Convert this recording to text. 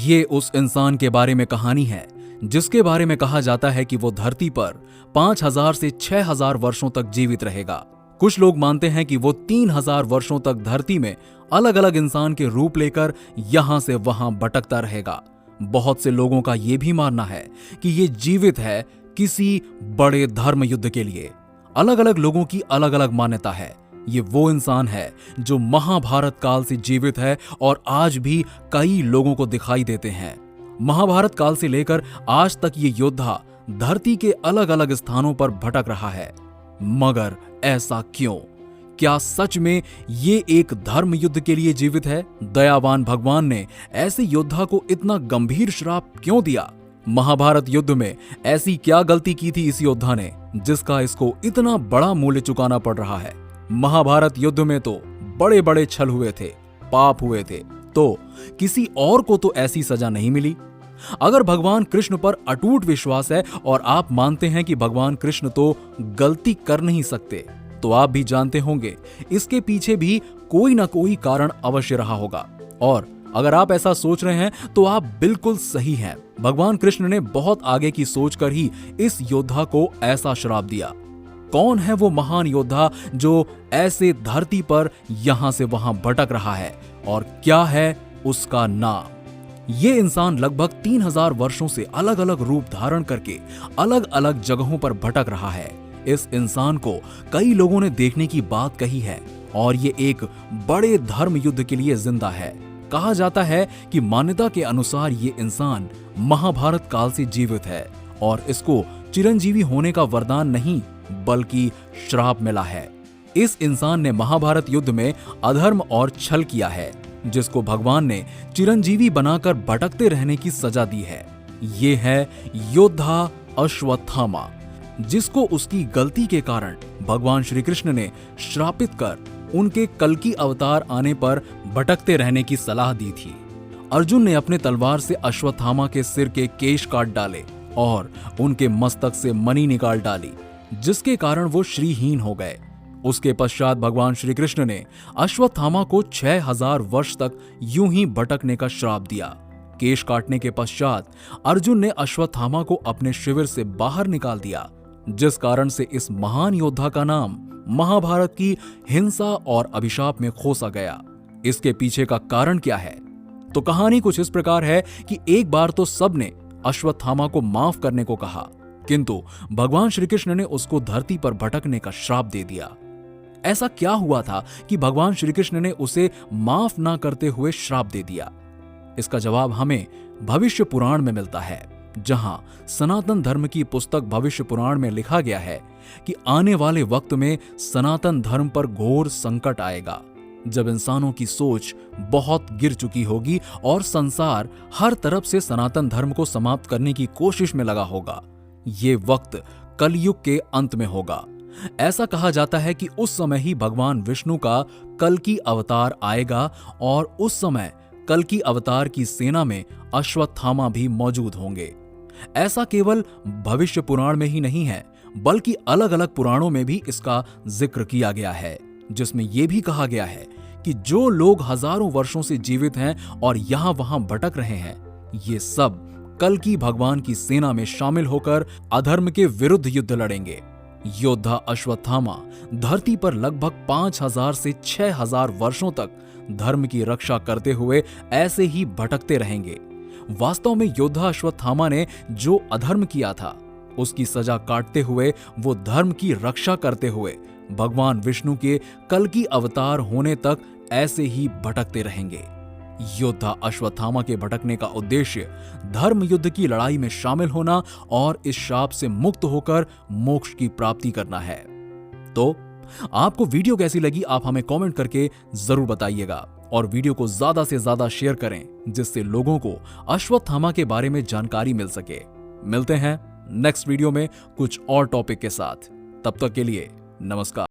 ये उस इंसान के बारे में कहानी है जिसके बारे में कहा जाता है कि वो धरती पर 5000 से 6000 वर्षों तक जीवित रहेगा। कुछ लोग मानते हैं कि वो 3000 वर्षों तक धरती में अलग अलग इंसान के रूप लेकर यहां से वहां भटकता रहेगा। बहुत से लोगों का ये भी मानना है कि ये जीवित है किसी बड़े धर्म युद्ध के लिए। अलग अलग लोगों की अलग अलग मान्यता है। ये वो इंसान है जो महाभारत काल से जीवित है और आज भी कई लोगों को दिखाई देते हैं। महाभारत काल से लेकर आज तक ये योद्धा धरती के अलग अलग स्थानों पर भटक रहा है। मगर ऐसा क्यों? क्या सच में ये एक धर्म युद्ध के लिए जीवित है? दयावान भगवान ने ऐसे योद्धा को इतना गंभीर श्राप क्यों दिया? महाभारत युद्ध में ऐसी क्या गलती की थी इस योद्धा ने जिसका इसको इतना बड़ा मूल्य चुकाना पड़ रहा है? महाभारत युद्ध में तो बड़े बड़े छल हुए थे, पाप हुए थे, तो किसी और को तो ऐसी सजा नहीं मिली। अगर भगवान कृष्ण पर अटूट विश्वास है और आप मानते हैं कि भगवान कृष्ण तो गलती कर नहीं सकते, तो आप भी जानते होंगे इसके पीछे भी कोई ना कोई कारण अवश्य रहा होगा। और अगर आप ऐसा सोच रहे हैं तो आप बिल्कुल सही हैं। भगवान कृष्ण ने बहुत आगे की सोचकर ही इस योद्धा को ऐसा श्राप दिया। कौन है वो महान योद्धा जो ऐसे धरती पर यहां से वहां भटक रहा है और क्या है उसका नाम? ये इंसान लगभग 3000 वर्षों से अलग अलग रूप धारण करके अलग अलग जगहों पर भटक रहा है। इस इंसान को कई लोगों ने देखने की बात कही है और ये एक बड़े धर्म युद्ध के लिए जिंदा है। कहा जाता है कि मान्यता के अनुसार ये इंसान महाभारत काल से जीवित है और इसको चिरंजीवी होने का वरदान नहीं बल्कि श्राप मिला है। इस इंसान ने महाभारत युद्ध में अधर्म और छल किया है जिसको भगवान ने चिरंजीवी बनाकर भटकते रहने की सजा दी है। ये है योद्धा अश्वत्थामा, जिसको उसकी गलती के कारण भगवान श्री कृष्ण ने श्रापित कर उनके कल्कि अवतार आने पर भटकते रहने की सलाह दी थी। अर्जुन ने अपने तलवार से अश्वत्थामा के सिर के केश काट डाले और उनके मस्तक से मणि निकाल डाली, जिसके कारण वो श्रीहीन हो गए। उसके पश्चात भगवान श्री कृष्ण ने अश्वत्थामा को 6000 वर्ष तक यूं ही भटकने का श्राप दिया। केश काटने के पश्चात अर्जुन ने अश्वत्थामा को अपने शिविर से बाहर निकाल दिया, जिस कारण से इस महान योद्धा का नाम महाभारत की हिंसा और अभिशाप में खोसा गया। इसके पीछे का कारण क्या है? तो कहानी कुछ इस प्रकार है कि एक बार तो सबने अश्वत्थामा को माफ करने को कहा, किंतु भगवान श्री कृष्ण ने उसको धरती पर भटकने का श्राप दे दिया। ऐसा क्या हुआ था कि भगवान श्री कृष्ण ने उसे माफ ना करते हुए श्राप दे दिया? इसका जवाब हमें भविष्य पुराण में मिलता है, जहां सनातन धर्म की पुस्तक भविष्य पुराण में लिखा गया है कि आने वाले वक्त में सनातन धर्म पर घोर संकट आएगा, जब इंसानों की सोच बहुत गिर चुकी होगी और संसार हर तरफ से सनातन धर्म को समाप्त करने की कोशिश में लगा होगा। ये वक्त कलयुग के अंत में होगा। ऐसा कहा जाता है कि उस समय ही भगवान विष्णु का कल्कि अवतार आएगा और उस समय कल्कि अवतार की सेना में अश्वत्थामा भी मौजूद होंगे। ऐसा केवल भविष्य पुराण में ही नहीं है, बल्कि अलग अलग पुराणों में भी इसका जिक्र किया गया है, जिसमें यह भी कहा गया है कि जो लोग हजारों वर्षों से जीवित हैं और यहां वहां भटक रहे हैं, ये सब कल्कि भगवान की सेना में शामिल होकर अधर्म के विरुद्ध युद्ध लड़ेंगे। योद्धा अश्वत्थामा धरती पर लगभग 5000 से 6000 वर्षों तक धर्म की रक्षा करते हुए ऐसे ही भटकते रहेंगे। वास्तव में योद्धा अश्वत्थामा ने जो अधर्म किया था, उसकी सजा काटते हुए वो धर्म की रक्षा करते हुए भगवान विष्णु के कल्कि अवतार होने तक ऐसे ही भटकते रहेंगे। योद्धा अश्वत्थामा के भटकने का उद्देश्य धर्म युद्ध की लड़ाई में शामिल होना और इस शाप से मुक्त होकर मोक्ष की प्राप्ति करना है। तो आपको वीडियो कैसी लगी आप हमें कमेंट करके जरूर बताइएगा और वीडियो को ज्यादा से ज्यादा शेयर करें, जिससे लोगों को अश्वत्थामा के बारे में जानकारी मिल सके। मिलते हैं नेक्स्ट वीडियो में कुछ और टॉपिक के साथ। तब तक के लिए नमस्कार।